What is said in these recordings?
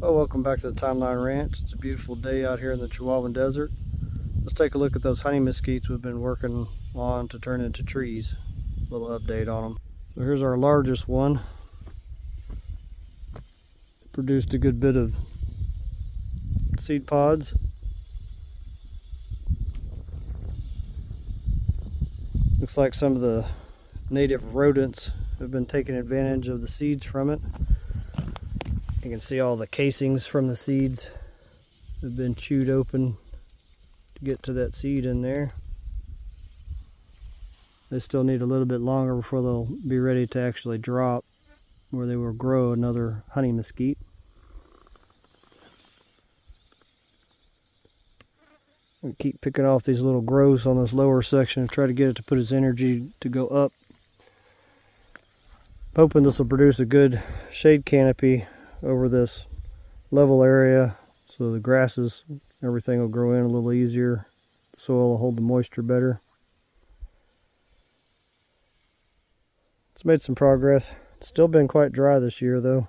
Well, welcome back to the Timeline Ranch. It's a beautiful day out here in the Chihuahuan Desert. Let's take a look at those honey mesquites we've been working on to turn into trees. A little update on them. So here's our largest one. Produced a good bit of seed pods. Looks like some of the native rodents have been taking advantage of the seeds from it. You can see all the casings from the seeds have been chewed open to get to that seed in there. They still need a little bit longer before they'll be ready to actually drop, where they will grow another honey mesquite. I keep picking off these little growths on this lower section and try to get it to put its energy to go up. Hoping this will produce a good shade canopy over this level area, so the grasses, everything will grow in a little easier. The soil will hold the moisture better. It's made some progress. It's still been quite dry this year though.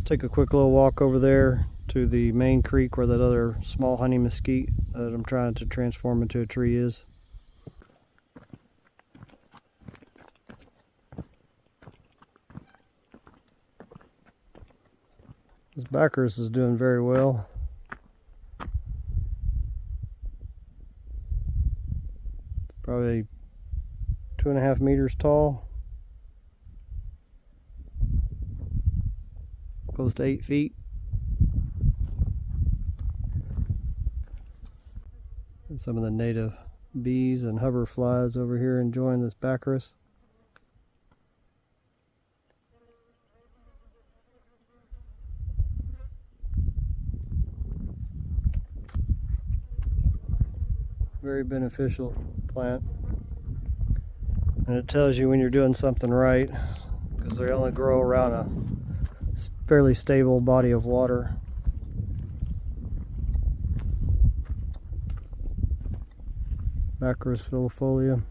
Take a quick little walk over there to the main creek where that other small honey mesquite that I'm trying to transform into a tree is. This Baccharis is doing very well. Probably 2.5 meters tall. Close to 8 feet. And some of the native bees and hoverflies over here enjoying this Baccharis. Very beneficial plant, and it tells you when you're doing something right, because they only grow around a fairly stable body of water. Baccharis filifolia.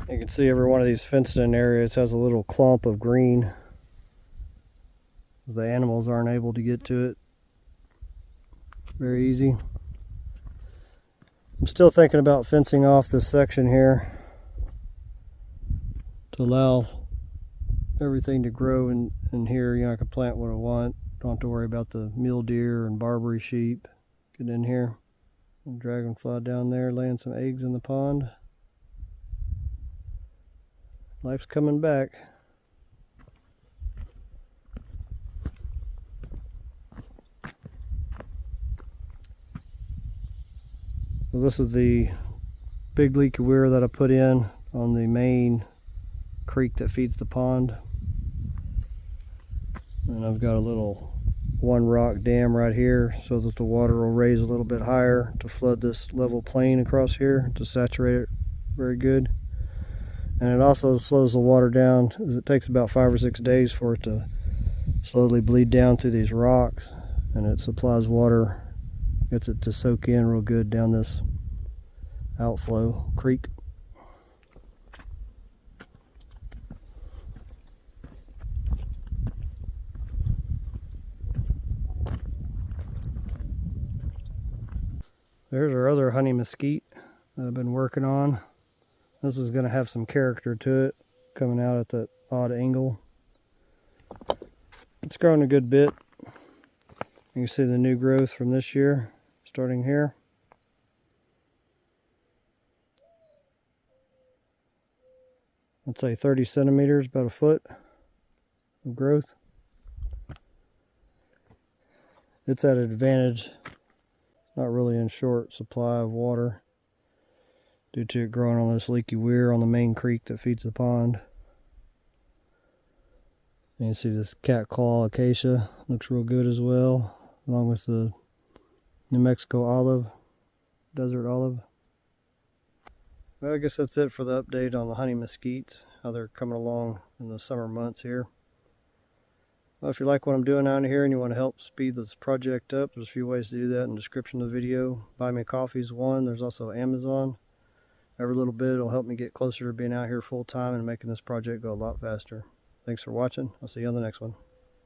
You can see every one of these fenced in areas has a little clump of green, because the animals aren't able to get to it very easy. I'm still thinking about fencing off this section here to allow everything to grow in here. You know, I can plant what I want. Don't have to worry about the mule deer and Barbary sheep. Get in here. And dragonfly down there laying some eggs in the pond. Life's coming back. Well, this is the big leaky weir that I put in on the main creek that feeds the pond. And I've got a little one rock dam right here so that the water will raise a little bit higher to flood this level plain across here to saturate it very good. And it also slows the water down, as it takes about 5 or 6 days for it to slowly bleed down through these rocks, and it supplies water, gets it to soak in real good down this outflow creek. There's our other honey mesquite that I've been working on. This is going to have some character to it, coming out at that odd angle. It's grown a good bit. You can see the new growth from this year, starting here. I'd say 30 centimeters, about a foot of growth. It's at an advantage, not really in short supply of water, due to it growing on this leaky weir on the main creek that feeds the pond. And you see this cat claw acacia looks real good as well, along with the New Mexico olive, desert olive. Well, I guess that's it for the update on the honey mesquite, how they're coming along in the summer months here. Well, if you like what I'm doing out here and you want to help speed this project up, there's a few ways to do that in the description of the video. Buy Me a Coffee is one. There's also Amazon. Every little bit will help me get closer to being out here full time and making this project go a lot faster. Thanks for watching. I'll see you on the next one.